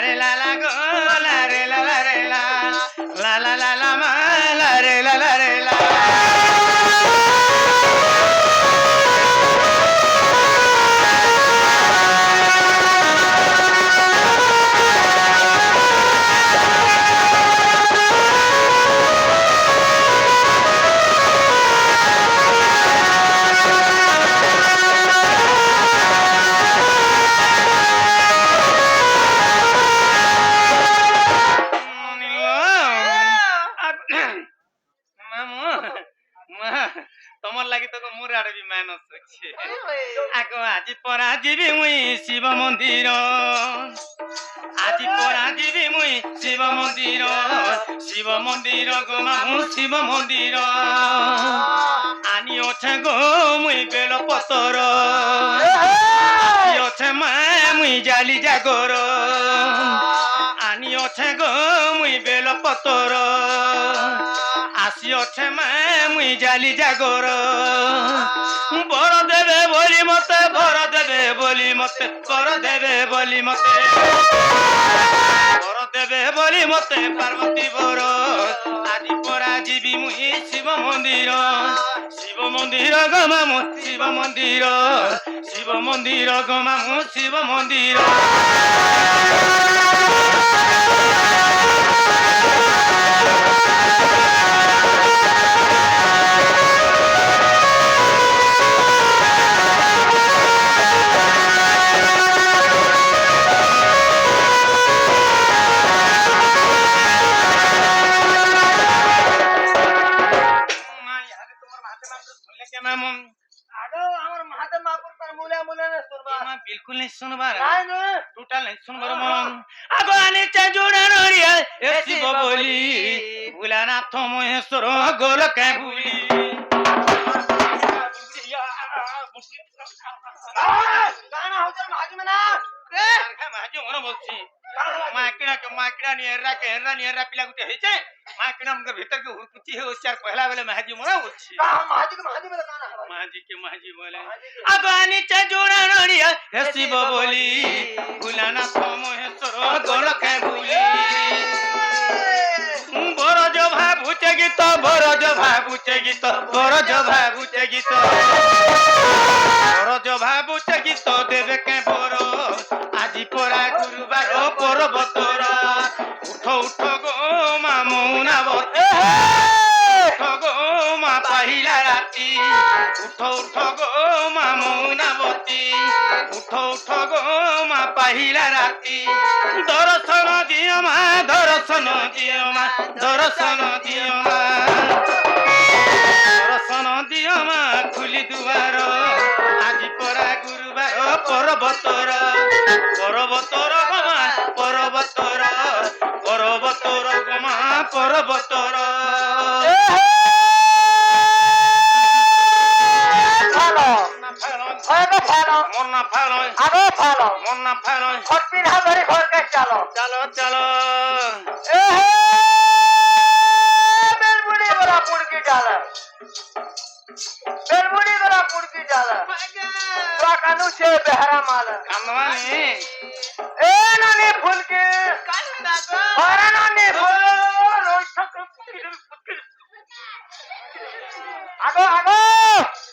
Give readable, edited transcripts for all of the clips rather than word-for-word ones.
রে লা লা গো লা রে লা লা রে লা লা লা লা লা মা লা রে লা লা রে লা তোমার লাগি তো মোর আড়ে বি মাইনস হচ্ছে আগ আজি পরা যাবি মুই শিব মন্দির আজি পরা যাবি মুই শিব মন্দির শিব মন্দির গো মামু শিব মন্দির আনি অছে গো মুই বেল পতর অছে মা মুই জালি জাগর আনি অছে গো মুই বেল পতর আসি অছে মা মুই জালি জাগর বর দেবে বলি মতে বর দেবে বলি মতে বর দেবে বলি মতে বর দেবে বলি মতে পার্বতী বর আজি পরা যাবি মুই শিব মন্দির গো মামু শিব মন্দির গো মামু শিব মন্দির बिल्कुल नहीं सुनबार टोटल नहीं सुनबार मन आगो आने चजुड़ा नरिया एसी बोली भुलाना तो महेश्वर गोल के भूली गाना होतर माजी मना रे माजी मन बोलছি माकिड़ा नियरा के हेरा नियरा पिला गुटे हेचे माकिड़ा हमके भीतर के हुकुची है उचार पहला वाले माजी मना बोलছি माजी बोले गाना माजी बोले अगानी चजुड़ा नरिया हे शिव बोली भुलाना तो महेश्वर गोल के भूली बरज भाबुचे गीत बरज भाबुचे गीत बरज भाबुचे गीत बरज भाबुचे गीत देवे के बर আজি পরা গুরুবার পর্বতর উঠ উঠ গো মা মৌনাবত উঠ গো মা পাহিলা রাতি উঠ উঠ গো মা মৌনাবতী উঠ উঠ গো মা পাহিলা রাতি দর্শন দিও মা দর্শন দিও মা দর্শন দিও মা দর্শন দিও মা খুলি দুয়ার আজি পরা গুরুবার পর্বতর পর্বতর গমা পর্বতর পর্বতর গমা পর্বতর মন্না ফালো আগে ফালো মন্না ফালো খটপিন হাজারে ঘরকে চলো চলো চলো এ হে বেলবুড়ি বড়া পুড়কি ডালা बेलबुड़ी बड़ा पुड़की जाला तो कानू से बहरा माल कानवानी ए नानी फूल के कानदा को और नानी फूल आगो आगो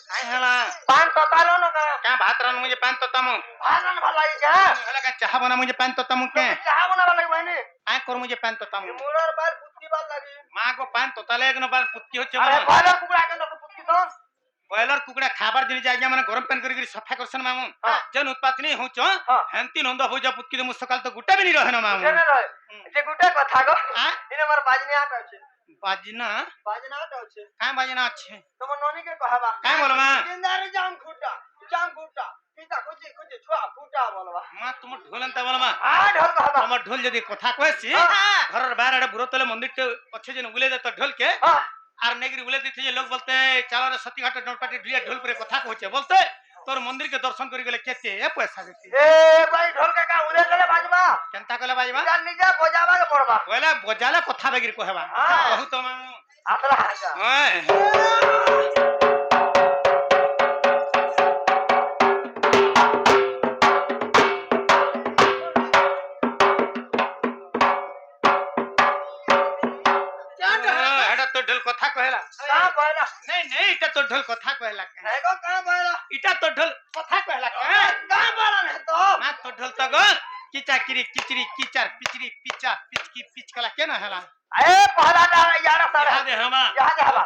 काय हला पान ततालो न का भात रान मुझे पान ततामु भात रान भलाई का हला का चाह बना मुझे पान ततामु के चाह बना लगे बहनी काय कर मुझे पान ततामु मोरर बाल पुत्ती बाल लगी मां को पान तताले एक न बाल पुत्ती होचे अरे बाल कुकड़ा के न पुत्ती तो बॉयलर कुकड़ा खाबार दिन जाय माने गरम पानी करी सफा करसन मामू जन उत्पादन नहीं होचो हेंती नंद हो जा पुत्की मु सकाल तो गुटा भी नहीं रहे न मामू जे गुटा कथा गो इने हमर बाजने आ कहछे बाजना बाजना कहछे काय बाजना अच्छे तुम नोनी के कहबा काय बोलबा जिंदारी जाम फूटा सीता कुछ छुआ फूटा बोलबा मां तुम ढोलन त बोलबा ढोल कहबा हमर ढोल जदी कथा कहछि घरर बाहर बुरतले मंदिर के अच्छे जन उले त ढोल के আর নেগরি বলে দিতে যে লোক বলতে চালারে সতীঘাট নটপাটি ঢুলিয়া ঢোল করে কথা কইছে বলতে তোর মন্দির কে দর্শন করি গেলে কেতে এ পয়সা দিতে এ ভাই ঢোল কাকা উড়ে গেলে বাজবা কেনতা কলে বাজবা জান নিজে বজাবা কে পড়বা কইলে বজালে কথা বেগির কহবা বহুত মা আতরা হাজা ওই तो ढोल कथा कहला एगो का बोला इटा तो ढोल कथा कहला का बोला नहीं तो ना तो ढोल तो गो किचा किरी किचरी किचार पिचरी पिचा पिचकी पिचकला के ना हला ए पहला ना यार सारा यहाँ दे हमा यहाँ दे हवा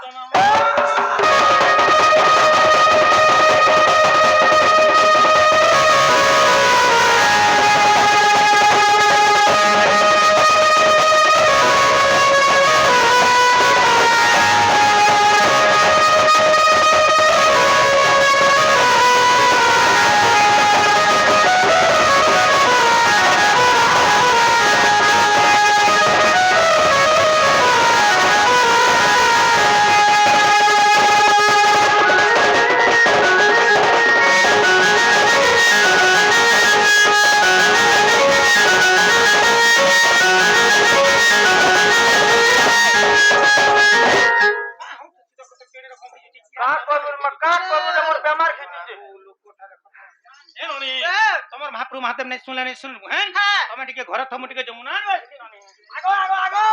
तमर महाप्रभु महादेव नहीं सुनले नहीं सुन हैं तमे टिके घर थमु टिके जमुना आगो आगो आगो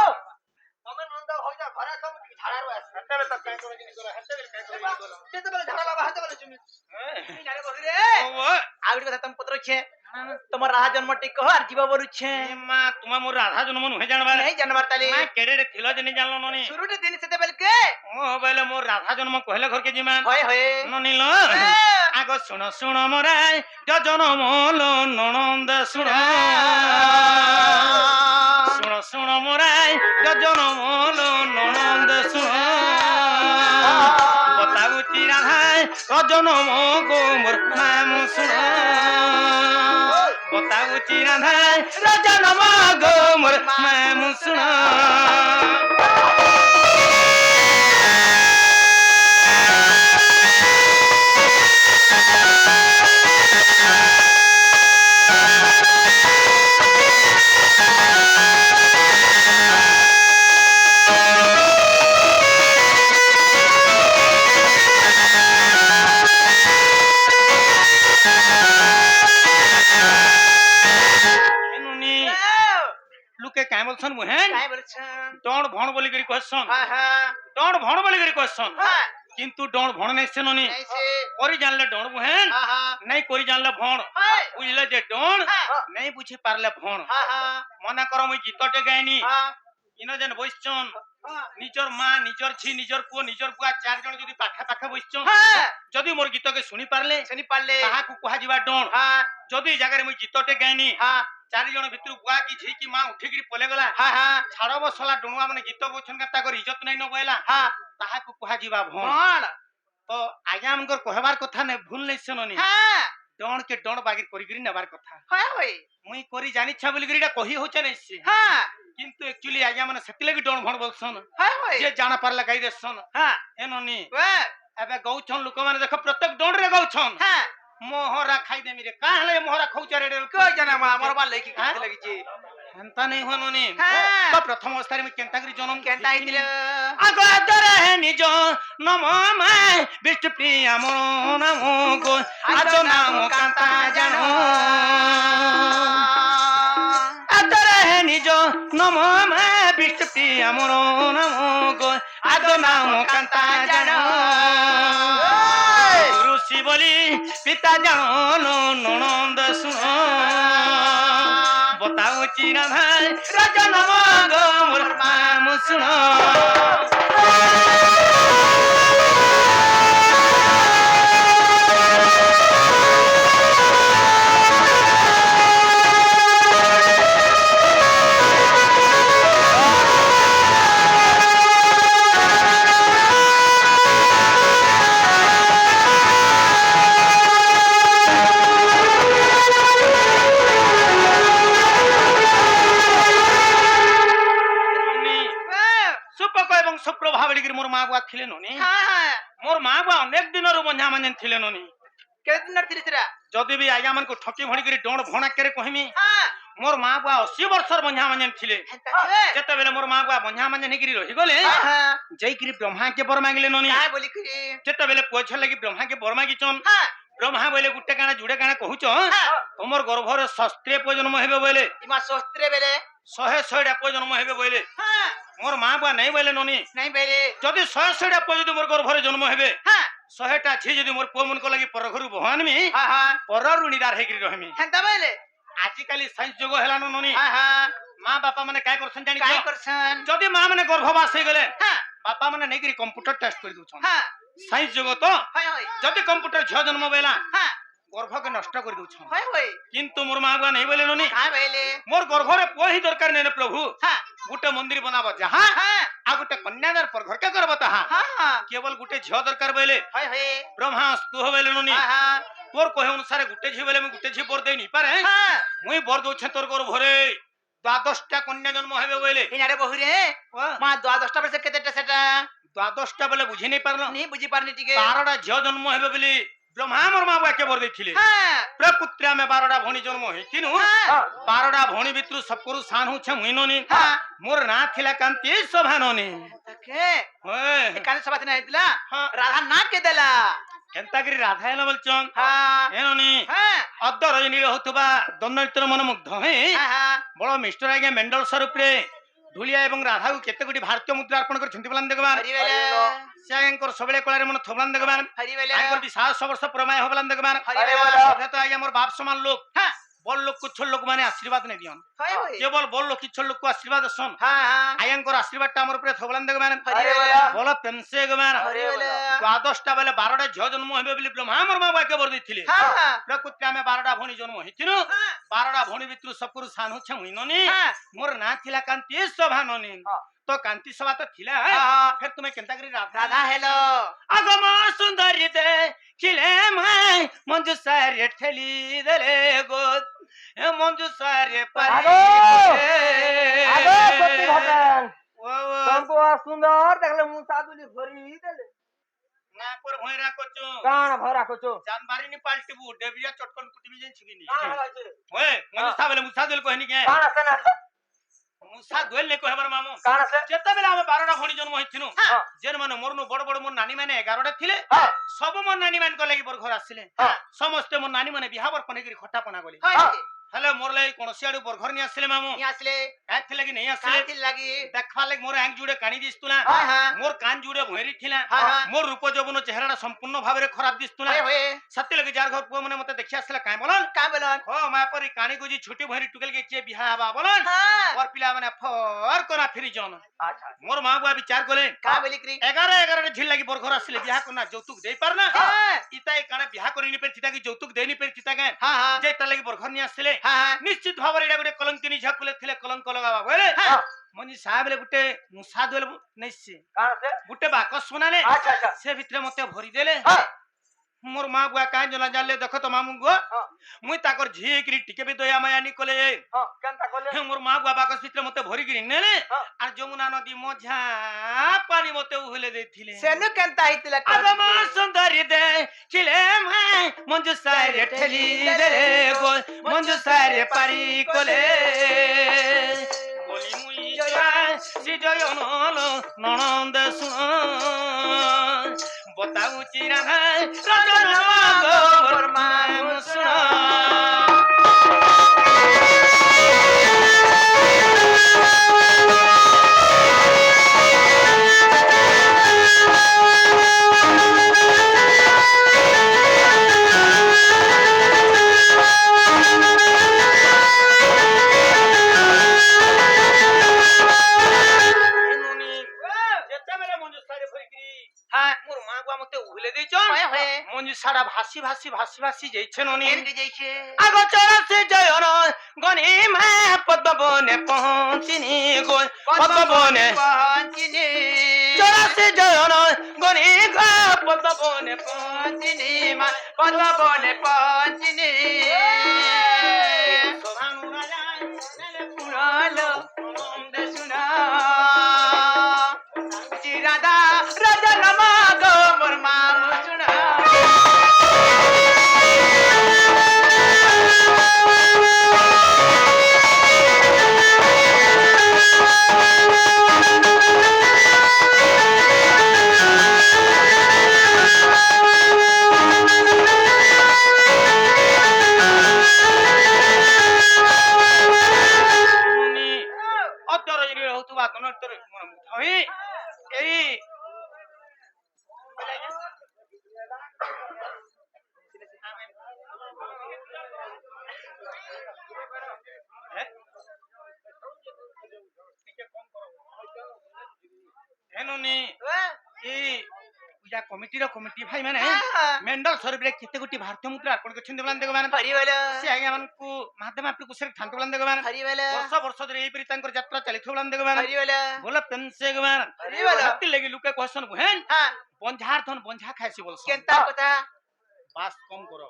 तमे नंद होइजा घरे सब झाड़ा रो आसे हते तक काई करे जिनि करे हते काई करे बोलो ते बेले झाड़ा बाबा हते बेले जुमि ए जाने बसि रे ओ आउडी কথা तम पत्र छे तमर राहा जन्म टिक कह आर जीवा बोलु छे मां तुमा मोर राधा जन्म नु हे जानबा नहीं जानबार ताली मां केडे थिलो जनि जानलो ननी शुरू दिन से बेल के ओ बेले मोर राधा जन्म कहले घर के जिमा होय होय ननी लो आगो सुनो सुनो मोराय जन्म लो ननंद सुनो सुनो सुनो मोराय जन्म लो ननंद सुनो बताऊ तीरा भाई जन्म गो मोर नाम सुनो बताऊ तीरा भाई जन्म गो मोर नाम सुनो लुके काय बोलछन मुहेन काय बोलछन डोण भण बोली करी कहछन हां हां डोण भण बोली करी कहछन हां किंतु डोण भण नै सेननी नहीं से कोरी जानले डोण मुहेन हां हां नै कोरी जानले भण हां बुझले जे डोण हां नै बुझी पारले भण हां हां मना करो मुई गीतटे गायनी हां इनो जन बइछन हां निजर मां निजर छी निजर पुओ निजर बुआ चार जण जदी पाखा पाखा बइछन हां जदी मोर गीत के सुनी पारले सुनी पाले ताहा को कहा जीवा डोण हां जदी जगह रे मुई गीतटे गायनी हां चारि जण भितर बुआ की झी की मां उठी गिरी पले गला हां हां छाड़ बसला डुणुआ माने गीत गोछन का ताकर इज्जत नै न गयला हां ताहा को कहा जीवा भण कौन तो आज्ञा हमकर कहबार कथा नै भूल नै सेननी हां डोण के डोण बागी करी गिरी नेबार कथा हां होय मुई करी जानि छ बोली गिरीटा कही होचे नै से हां किंतु एक्चुअली आज्ञा माने सेतिले की डोण भण बोलसन हां होय जे जाना पारला गाई देसन हां एननी वे एबे गौछन लोक माने देख प्रत्येक डोण रे गौछन हां मोहरा खाई दे मिरे का हले मोहरा खौचा रे कोई जाना मोर बा लेकी खाते लगी जी हंता नहीं होननी हां तो प्रथम अवस्था में केंता करी जन्म केंता आइतिले आगो आदर है निज नम मैं विष्णु प्रिय मनो नमो गो आज नाम कांता जानो आदर है निज नम मैं विष्णु प्रिय मनो नमो गो आज नाम कांता जानो ऋषि बोली पिता जानो ननंद सुनो बताओ चीना भाई राजा नम गो मोर नाम सुनो सुप्रभावली मोर माँ बुआ थिले ननी हां मोर माँ बुआ अनेक दिन रु बंझा माने थिले ननी के दिन थिले तरा जदी भी आज्ञा मन को ठकी भणी करी डोण भणा करे कहमी हां मोर माँ बुआ 80 वर्षर बंझा माने थिले जेते बेले मोर माँ बुआ बंझा माने निकरी रही गले हां जई करी ब्रह्मा के बर मांगले ननी काय बोली करी जेते बेले पोछ लगी ब्रह्मा के बर मागिचन हां ब्रह्मा बोले गुटे काना जुड़े काना कहूच तुमर गर्भर शस्त्रे जन्म हेबे बोले इमा शस्त्रे बेले 100 डा जन्म हेबे बोले हां मोर माँ बुआ नहीं बोले ननी नहीं बेले जदी 100 डा जदी मोर गर्भर जन्म हेबे हां 100টা ঝି যদি মোর পুଅ মনক লাগি পর ঘরু বহানমি হ্যাঁ হ্যাঁ পর ঋণীদার ହେଇକିରି রহমি হেন্তা বলে আজকালি সাইন্স যুগ হেলানো ননি হ্যাঁ হ্যাঁ মা বাপা মানে কাই করছন জানি কাই করছন যদি মা মানে গর্ভবাস হয়ে গেলে হ্যাঁ বাপা মানে নেইকিরি কম্পিউটার টেস্ট করে দউছন হ্যাঁ সাইন্স যুগ তো হয় হয় যদি কম্পিউটার ঝিও জন্ম বেলা হ্যাঁ গর্ভকে নষ্ট করে দউছন হয় হয় কিন্তু মোর মা বুয়া নেই বলে ননি কাই বলে মোর গর্ভরে পুଅ হি দরকার নেই প্রভু হ্যাঁ গোটে মন্দির বনাব যাহা হ্যাঁ আর গোটে কন্যাদার পর ঘরকে করব তাহা হ্যাঁ হ্যাঁ কেবল গোটে ঝিও দরকার বলে হয় হয় ব্রহ্মাস্তু হবেলে ননি হ্যাঁ হ্যাঁ তোর কহে অনুসারে গোটে ঝি বলে আমি গোটে ঝি বর দেই নি পারে হ্যাঁ মুই বর দউছে তোর গর্ভরে 12টা কন্যা জন্ম হবে বলে ইনারে বহুরে মা 12টা বলে কেতেটা সেটা 12টা বলে বুঝি নাই পারলো নি বুঝি পারনি টিকে 12টা ঝিও জন্ম হবে বলে ব্রহ্মা মোর মা বাকে বর ଦେଇଥିଲେ হ্যাঁ প্রপুত্রে আমি 12টা ভଉଣୀ জন্ମ ହେଇଥିନୁ হ্যাঁ 12টা ভଉଣୀ ଭିତରୁ ସବକରୁ ସାନ ହଉଛେ ମୁଇଁ ନନି হ্যাঁ মোর না থিলা কান্তি শোভা ননি তাকে হয় এখানে সবাই না হইতলা হ্যাঁ। রাধা না কে দেলা কেন্তা কৰি রাধা এলা বলছন হ্যাঁ এ ননি হ্যাঁ অদ্দ রজনী হতুবা দন্দনিত্র মন মুগ্ধ হে হ্যাঁ হ্যাঁ বড় মিস্টার আজ্ঞা মেন্ডল স্বরূপরে ঢুলিয়া এবং রাধাକୁ କେତେ ଗୋଟି ଭାରତୀୟ ମୁଦ୍ରା ଅର୍ପଣ କରିଛନ୍ତି ବୋlan ଦେଖବାନ হরি বেলে ସେ ଆଜ୍ଞାଙ୍କର ସବୁବେଳେ କଳାରେ ମନ ଥୋବଲାନ ଦେଖବାନ হরি বেলে ଆଜ୍ଞାଙ୍କର ବି 700 ବର୍ଷ ପ୍ରମାୟ ହବଲାନ ଦେଖବାନ হরি বেলে ତ ଆଜ୍ଞା ମୋର ବାପ ସମାନ ଲୋକ হ্যাঁ বড় লোক ছোট লোক মানে আশীর্বাদ নেই দিয়ন হয় হয় কেবল বড় লোক ছোট লোক আশীর্বাদ দর্শন হ্যাঁ হ্যাঁ আয়াঙ্কর আশীর্বাদটা আমার উপরে থবলান দেখবেন হরি বেলে বল পেমসে গমান হরি বেলে 12টা বেলে 12টা ঝিও জন্ম হবে বলি ব্রহ্মা মোর মা বাকে বর ଦେଇଥିଲେ হ্যাঁ হ্যাঁ প্রকৃতি আমি 12টা ভଉଣୀ জন্ম ହେଇଥିନୁ 12টা ভଉଣୀ ଭିତରୁ ସବକରୁ ସାନ ହଉଛେ ମୁଇଁ ନନି হ্যাঁ মোর না থিলা কান্তি শোভা ননি তো কান্তি সভা তো থিলা হ্যাঁ ফের তুমি কেনতা করি রাধা রাধা হেলো আগম সুন্দরী দে খিলে মাই মঞ্জু সারে ঠেলি দেলে গো এ মঞ্জু সারে পারি আগো সত্যি ঘটন ও তমকো সুন্দর দেখলে মুসা দুলি ভরি দেলে না পর ভয়রা কচু কাণ ভরা কচু জানবারিনি পাল্টিবু ডেবিয়া চটকন কুটিবি যেন ছিগিনি কাণ হলাইছে ওয়ে মনুষা বলে মুসা দল কহনি কে কাণ আছে না মুসা দল নে কহবার মামু কাণ আছে যেতবেলে আমি 12টা ভણી জন্ম হইছিনু হ্যাঁ যেন মানে মোরনু বড় বড় মোর নানি মানে 11টা থিলে হ্যাঁ সব মোর নানি মান কো লাগি বর ঘর আসলে হ্যাঁ সমস্ত মোর নানি মানে বিহাবর পনেগিরি খটা পনা গলি হয় নাকি হ্যালো মোর লাগি কোন সিয়াড়ু বর ঘর নি আসলে মামু নি আসলে এথ লাগি নেই আসলে কাঁতি লাগি দেখবা লাগি মোর আঙ্গ জুড়ে কানি দিস্তুলা হ্যাঁ হ্যাঁ মোর কান জুড়ে ভৈরি থিলা হ্যাঁ হ্যাঁ মোর রূপ যৌবন চেহারাটা সম্পূর্ণ ভাবে খারাপ দিস্তুলা হয় হয় সত্যি লাগি যার ঘর পুଅ মানে মতে দেখি আসলে কাই বলন কা বলন ও মা পরি কানি গুজি ছুটি ভৈরি টুকেল গে চে বিহা হবা বলন হ্যাঁ ওর পিলা মানে ফর কোনা ফিরি জন আচ্ছা মোর মা বুয়া বিচার করে কা বলি করি 11 ঝিল লাগি বর ঘর আসলে বিহা কোনা যৌতুক দেই পার না হ্যাঁ ইতাই কানে বিহা করি নি পের চিতা কি যৌতুক দেই নি পের চিতা কে হ্যাঁ হ্যাঁ যে তার লাগি বর ঘর নি আসলে হ্যাঁ নিশ্চিত ভাବରେ এটা গোটে কলঙ্কিনী ঝাকুলে থিলে কলঙ্ক লগাবা বলে হ্যাঁ মনি সাহেব লে গোটে মুসা দলে নেছি কাণ আছে গোটে বাকস শুনালে আচ্ছা আচ্ছা সে ভিতরে মতে ভরি দেলে হ্যাঁ মোর মা বুয়া কাই জনা জানলে দেখো তো মামু গো হ্যাঁ মুই তাকর ঝিকিরি টিকে বি দয়া মায়া নি কলে হ্যাঁ কেনতা কলে মোর মা বুয়া বাকস ভিতরে মতে ভরি গিরি নেলে হ্যাঁ আর যমুনা নদী মঝা পানি মতে উহলে দেইଥିଲେ সেনু কেনতা হইতলা আগম সুন্দরী দে ছিলে মাই মঞ্জু সারে ঠেলি দে গো মঞ্জু সারে পারি কলে বলি মুই জয় নল ননন্দ শুন বতাউচি রাধা রজন মাগো মোর মাম শুন যেতেবেলে মঞ্জু সারে ভরিকি হ্যাঁ মোর মা গুয়া মতে উহলে দেইছন হয় হয় মঞ্জু সারা ভাসি ভাসি ভাসি ভাসি যাইছে ননি এন্ডি যাইছে আগ চরসে জয়ন গনি মা পদ্মবনে পৌঁছিনি গো পদ্মবনে পঞ্চিনি চরসে জয়ন গনি গা পদ্মবনে পঞ্চিনি মা পদ্মবনে পঞ্চিনি সোভানু রাজা নেলে পুরালো পুনন্দ শুনা চিরাদা রাজা নামা গো মোর মাম শুনা নুনি হ্যাঁ এই পূজা কমিটির কমিটি ভাই মানে হ্যাঁ মেন্ডল স্বরূপে কেতে গোটি ভারতীয় মুদ্রা অর্পণ করছেন বলেন দেখবেন হরি বল সে আজ্ঞା ମାନଙ୍କୁ ମାଧ୍ୟମ ଆପକୁ ସେ ଥାନ୍ତ ବଲେন ଦେଖବେন ହରି ବଲ ବର୍ଷ ବର୍ଷ ଧରି ଏଇପରି ତାଙ୍କର ଯାତ୍ରା ଚାଲିଥିବ ବଲେନ ଦେଖବେନ ହରି ବଲ ଭଲ ପେନ୍ସେ ଗମାନ ହରି ବଲ ହାତି ଲାଗି ଲୁକେ କହିସନ ବୁହେନ ହଁ ବଞ୍ଝାର ଧନ ବଞ୍ଝା ଖାଇସି ବୋଲସନ କେନ୍ତା କଥା ବାସ୍ କମ କର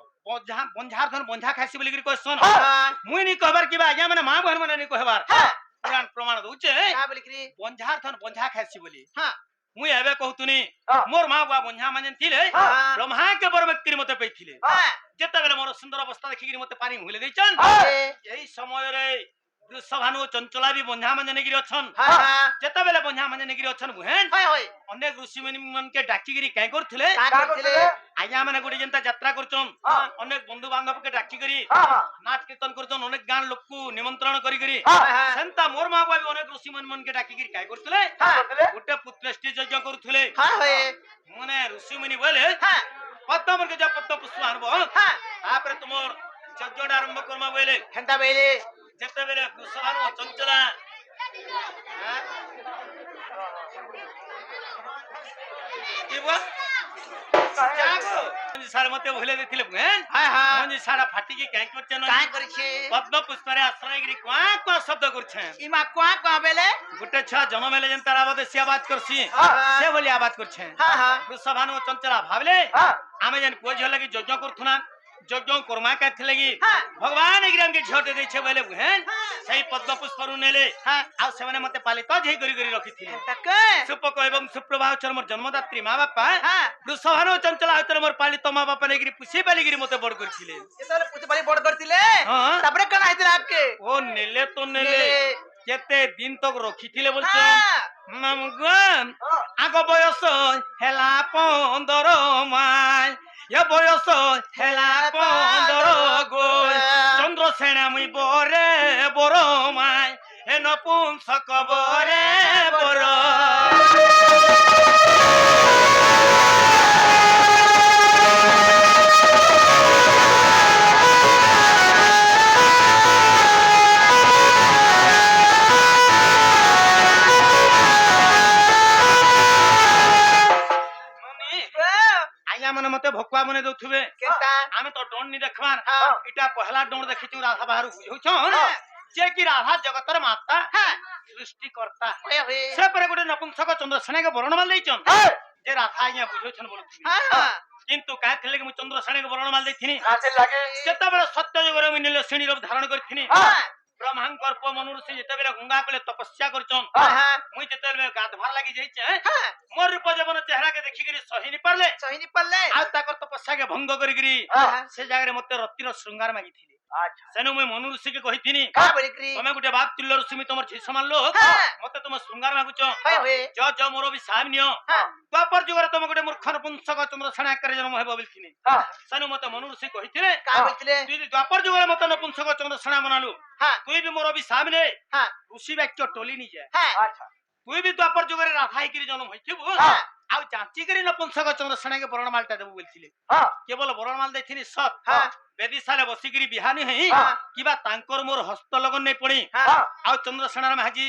ବଞ୍ଝାର ଧନ ବଞ୍ଝା ଖାଇସି ବୋଲି କରି କହିସନ ହଁ ମୁଇ ନି कहବାର কিবা আজ্ঞা মানে মা বহন মানে নি कहବାର হ্যাঁ পুরাণ প্রমাণ দউছে কা বলিকরি বঞ্ঝার ধন বঞ্ঝা খাইছি ବୋଲି হ্যাঁ মুই এবে কହୁতুনি হ্যাঁ। মোর মা বুয়া বঞ্ঝা মানে ଥିଲେ হ্যাঁ। ব্রহ্মা কে বড় ব্যক্তি মতে পেইଥିଲେ হ্যাঁ যেତେବେଳେ ମୋର ସୁନ୍ଦର ଅବସ୍ଥା ଦେଖିକିରି ମତେ ପାଣି ମୁହିଲେ ଦେଇଛନ୍ ଏହି ସମୟରେ ବୃଷଭାନୁ ଚଞ୍ଚଳା ବି ବଞ୍ଝା ମାନେ ନେଇକିରି ଅଛନ୍ হ্যাঁ হ্যাঁ ଯେତେବେଳେ ବଞ୍ଝା ମାନେ ନେଇକିରି ଅଛନ୍ ବୁହେନ୍ হয় হয় ଅନେକ ଋଷି ମାନକେ ଡାକିକିରି କାଇଁ କରୁଥିଲେ কা করছিলে ଆଜ୍ଞା ମାନେ ଗୋଟେ ଯେନ୍ତା ଯାତ୍ରା କରୁଛନ୍ ହଁ। ଅନେକ ବନ୍ଧୁ ବାନ୍ଧବକେ ଡାକିକିରି হ্যাঁ হ্যাঁ ନାଚ କୀର୍ତ୍ତନ କରୁଛନ୍ ଅନେକ ଗାଁ ଲୋକକୁ ନିମନ୍ତ୍ରଣ କରିକିରି হ্যাঁ হ্যাঁ ସେନ୍ତା ମୋର ମା ବାପା ବି ଅନେକ ଋଷି ମାନକେ ଡାକିକିରି କାଇଁ କରୁଥିଲେ হ্যাঁ ଗୋଟେ ପୁତ୍ରେଷ୍ଟି ଯଜ୍ଞ କରୁଥିଲେ হয় হয় ମାନେ ଋଷି ମୁନି ବୋଲେ হ্যাঁ ପଦ୍ମକେ ଯା ପଦ୍ମ ପୁଷ୍ପ ଆଣବ হ্যাঁ ତାପରେ ତୁମର ଯଜ୍ଞଟା ଆରମ୍ଭ କରମା ବୋଇଲେ হেন্তা বেলে ଯେତେବେଳେ ବୃଷଭାନୁ ଚଞ୍ଚଳା ସାର୍ ମତେ ଭୁଲେ ଦେଇଥିଲେ হ্যাঁ হ্যাঁ ସାରା ফাটিকি କାଇଁ করছেন কাই করিছে পদ্ম পুষ্পরে আশ্রয় গিরি কোয়া কোয়া শব্দ করছেন ইমা কোয়া কোয়া বেলে গোটে ছুয়া জন্ম হেলে যেন তার আবাদ সে আবাদ করছি হ্যাঁ সে বলি আবাদ করছেন হ্যাঁ হ্যাঁ বৃষভানু চঞ্চলা ভাবলে হ্যাঁ আমি যেন পুଅ ଝିଅ লাগি যজ্ঞ করথুনা যজ্ঞ কর্মা কাথি লাগি হ্যাঁ ভগবান এগিরি আমকে ঝিଅଟେ ଦେଇছে বলে বুহেন হ্যাঁ সেই পদ্ম পুষ্পরু নেলে হ্যাঁ ଆଉ ସେମାନେ মতে পালিତ ঝেই করি করি রখিଥିଲେ তাকে সুপক এবং সুপ্রভাচর মোর জন্মদাত্রী মা বাপা হ্যাঁ বৃষভানু চঞ্চলা হইতরে মোর পালিত মা বাপা নেগিরি পুষি পালিগিরি মতে বড় করছিলে যেতলে পুতে পালি বড় করতিলে হ্যাঁ তারপরে কেন আইতিলে আপকে ও নেলে তো নেলে কেতে দিন তক রখিଥିଲେ বলছ হ্যাঁ মামুগান হ্যাঁ আগ বয়স হেলা 15 মাস এ বয়স হেলা 15 গোল চন্দ্রসেনা মুই বরে বড় মাই এ নপুংসক বরে বড় আইয়া মানে মতে ভকুয়া মনে দউথিবে কেনতা আমি তো ডন নি দেখবার হ্যাঁ এটা পহলা ডন দেখিছু রাধা বাহারু বুঝছন হ্যাঁ। যে কি রাধা জগতর মাতা হ্যাঁ সৃষ্টিকর্তা হয়ে হয়ে সে পরে গোটে নপুংসক চন্দ্রসেনাকে বর্ণমাল ଦେଇଛন হ্যাঁ যে রাধা আইয়া বুঝছন বলুথিবি হ্যাঁ হ্যাঁ কিন্তু কায় থিলে কি মু চন্দ্রসেনাকে বর্ণমাল ଦେଇଥିନି কাছে লাগে যেତେବେଳେ সত্য যুগরে মুই নীল শ্রেণী রূপ ধারণ କରିଥିନି হ্যাঁ ব্রহ্মাঙ্কর প মনুর সে যেতেবেলে গঙ্গা কলে তপস্যা করছন হ্যাঁ হ্যাঁ মুই যেতেবেলে গাধবার লাগি যাইছে হ্যাঁ মোর রূপ জীবন চেহারাকে দেখিকিরি সহি নি পারলে সহিনি পারলে ଆଉ ତାଙ୍କର ତପସ୍ୟାକେ ଭଙ୍ଗ କରିକିରି হ্যাঁ ସେ ଜାଗାରେ ମତେ ରତିର ଶୃଙ୍ଗାର ମାଗିଥିଲେ আচ্ছা ସେନୁ ମୁଇଁ ମନୁ ଋଷିକେ କହିଥିନି কা বলিকরি ତମେ ଗୋଟେ ବାପ ତୁଲ୍ୟ ଋଷି ମୁଇଁ ତମର ଝି ସମାନ ଲୋକ হ্যাঁ ମତେ ତମେ ଶୃଙ୍ଗାର ମାଗୁଛ হয়ে হয়ে ଯ ମୋର ବି ସାହେବ ନିଅ হ্যাঁ ଦ୍ୱାପର ଯୁଗରେ ତମେ ଗୋଟେ ମୂର୍ଖ ନପୁଂସକ ଚନ୍ଦ୍ରସେନା ଆକାରରେ ଜନ୍ମ ହେବ ବୋଲିଥିନି হ্যাঁ ସେନୁ ମତେ ମନୁ ଋଷି କହିଥିଲେ কা বলছিলে তুই যদি দ্ୱାপর যুগରେ মতে নপুংସକ ଚନ୍ଦ୍ରସେନା ବନାଲୁ হ্যাঁ তুই ବି ମୋର ବି ସାହେବ নে হ্যাঁ ଋଷି ବାକ୍ୟ ଟୋଲି ନିଜେ হ্যাঁ আচ্ছা তুই ବି ଦ୍ୱାପର ଯୁଗରେ ରାଧା ହେଇକିରି ଜନ୍ମ ହୋଇଥିବୁ হ্যাঁ ଆଉ ଯାଚିକିରି ନପୁଂସକ ଚନ୍ଦ୍ରସେନାକେ ବରଣମାଲଟା ଦେବୁ ବୋଲିଥିଲେ হ্যাঁ କେବଳ ବରଣମାଲ ଦେଇଥିନି ସତ হ্যাঁ ବେଦିଶାରେ ବସିକିରି ବିହାନି ହେଇ হ্যাঁ କିବା ତାଙ୍କର ମୋର ହସ୍ତ ଲଗନ ନେଇ ପଡି হ্যাঁ ଆଉ ଚନ୍ଦ୍ରସେନାର ମାଝି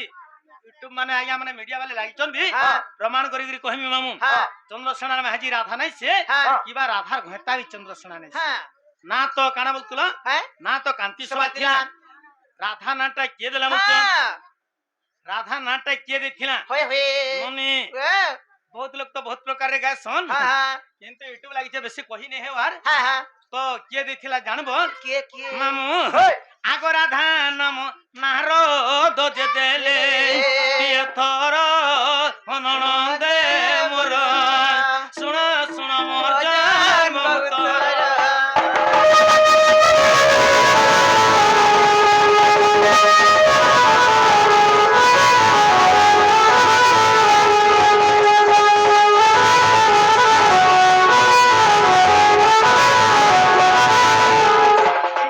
ୟୁଟ୍ୟୁବ ମାନେ ଆଜ୍ଞା ମାନେ ମିଡିଆ ବାଲେ ଲାଗିଛନ୍ତି হ্যাঁ ପ୍ରମାଣ କରିକିରି କହିବି ମାମୁ হ্যাঁ ଚନ୍ଦ୍ରସେନାର ମାଝି ରାଧା ନାଇଁ ସେ হ্যাঁ କିବା ରାଧାର ଘେତା ବି ଚନ୍ଦ୍ରସେନା ନାଇଁ হ্যাঁ ନା ତ କାଣା ବୋଲୁଥିଲ হ্যাঁ ନା ତ କାନ୍ତି ସଭା ଥିଲା ରାଧା ନାଟା କିଏ ଦେଲା ମତେ হ্যাঁ ରାଧା ନାଟା କିଏ ଦେଇଥିଲା হয়ে হয়ে ମନି হ্যাঁ ବହୁତ ଲୋକ ତ ବହୁତ ପ୍ରକାରରେ ଗାଏସନ୍ হ্যাঁ କିନ୍ତୁ ୟୁଟ୍ୟୁବ ଲାଗିছে ବେଶୀ କହି ନେଇ ହେବାର হ্যাঁ হ্যাঁ ତ କିଏ ଦେଇଥିଲା ଜାଣିବ কে কে ମାମୁ হেই আগ রাধা নাম নারদ যে দেলে তীর্থর অনন্দে মোর শুণ শুণ মোর জন্ম উত্তর।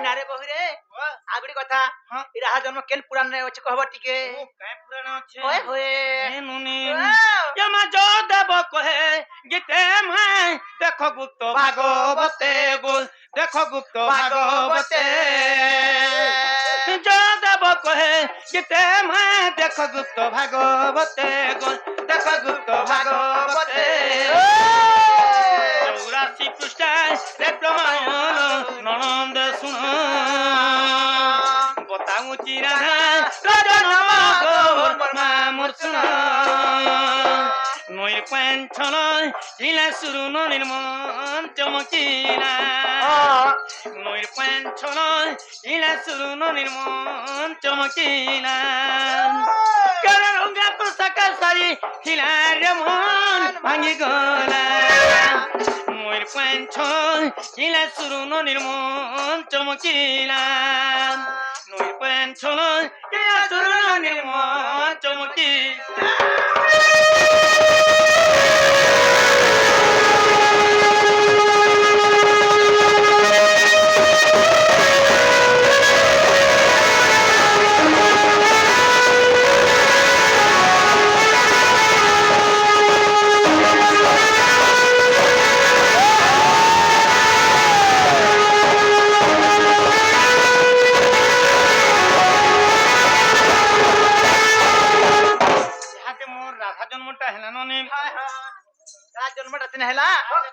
নারে বহুরে আগুড়ি কথা হ্যাঁ। এ রাহা জন্ম কেন পুরাণ রে আছে কহব টিকে ও কাই পুরাণ আছে হয়ে হয়ে এ নুনি ওয়াও। যমা দেব কহে গীতে মাই দেখো গুপ্ত ভাগবতে গোল দেখো গুপ্ত ভাগবতে দেব কহে গীতে মা দেখ গুপ্ত ভাগবতে গো দেখ গুপ্ত ভাগবতে 84 পৃষ্ঠায় রে প্রমাণ ননন্দ শুন বতাউচি রাধা রজন গৌর মা মোর শুন নইর পেঞ্ছন হিলা সুরু ননির মন চমকিলা নইর পেঞ্ছন হিলা সুরু ননির মন চমকিলা কার রঙা পোশাক শাড়ি হিলার মন ভাঙি গলা নইর পেঞ্ছন হিলা সুরু ননির মন চমকিলা নইর পেঞ্ছন হিলা সুরু ননির মন চমকিলা জন্মটা হেলা ননি জন্মটা সিনে হেলা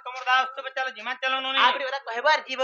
তোমার দাস তো চালো জিমা চালো ননি আপনি ওরা কহেবার জীব